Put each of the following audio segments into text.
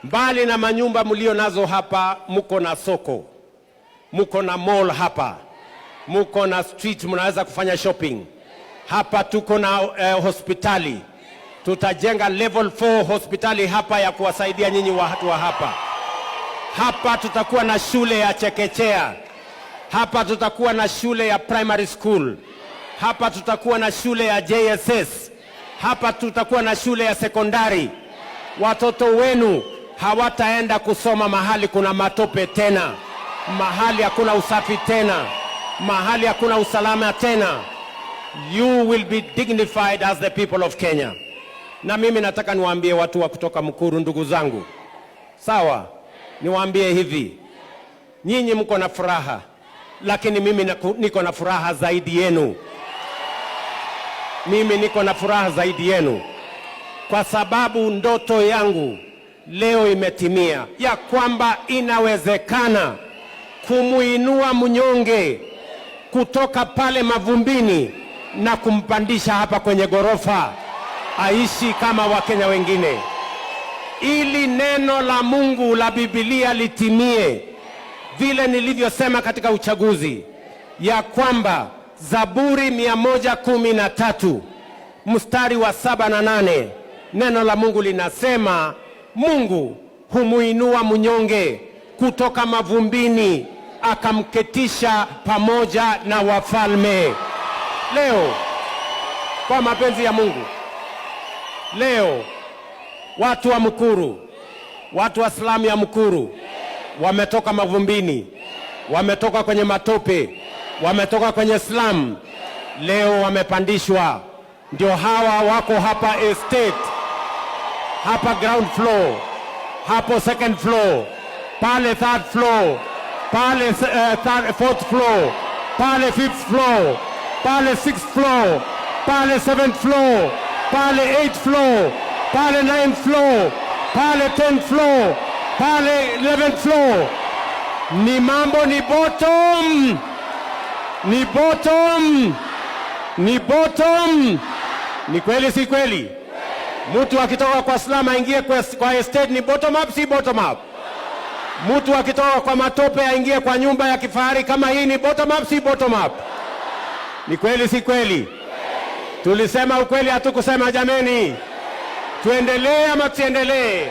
Mbali na manyumba mlio nazo hapa, muko na soko, muko na mall hapa, muko na street, mnaweza kufanya shopping. Hapa tuko na hospitali. Tutajenga level 4 hospitali hapa ya kuwasaidia nyinyi watu wa hapa. Hapa tutakuwa na shule ya chekechea. Hapa tutakuwa na shule ya primary school. Hapa tutakuwa na shule ya JSS. Hapa tutakuwa na shule ya sekondari. Watoto wenu hawataenda kusoma mahali kuna matope tena, mahali hakuna usafi tena, mahali hakuna usalama tena. You will be dignified as the people of Kenya. Na mimi nataka niwaambie watu wa kutoka Mukuru, ndugu zangu, sawa? Niwaambie hivi, nyinyi mko na furaha, lakini mimi niko na furaha zaidi yenu. Mimi niko na furaha zaidi yenu, kwa sababu ndoto yangu leo imetimia, ya kwamba inawezekana kumuinua mnyonge kutoka pale mavumbini na kumpandisha hapa kwenye gorofa, aishi kama Wakenya wengine, ili neno la Mungu la Biblia litimie, vile nilivyosema katika uchaguzi, ya kwamba Zaburi 113 mstari wa 7 na 8, neno la Mungu linasema, Mungu humuinua mnyonge kutoka mavumbini, akamketisha pamoja na wafalme. Leo kwa mapenzi ya Mungu, leo watu wa Mukuru, watu wa slamu ya Mukuru wametoka mavumbini, wametoka kwenye matope, wametoka kwenye slum, leo wamepandishwa. Ndio hawa wako hapa estate, hapa ground floor, hapo second floor, pale third floor, pale fourth floor, pale fifth floor, pale sixth floor, pale seventh floor, pale eighth floor, pale ninth floor, pale 10th floor, pale 11th floor. Ni mambo ni bottom, ni bottom, ni bottom. Ni kweli si kweli? Mtu akitoka kwa slum aingie kwa estate ni bottom up, si bottom up? Mtu akitoka kwa matope aingie kwa nyumba ya kifahari kama hii ni bottom up, si bottom up? Ni kweli si kweli? Tulisema ukweli, hatukusema jameni? Tuendelee ama tuendelee?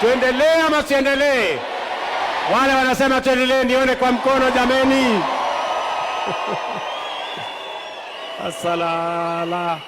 Tuendelee ama tuendelee? Wale wanasema tuendelee, nione kwa mkono jameni. Asalala.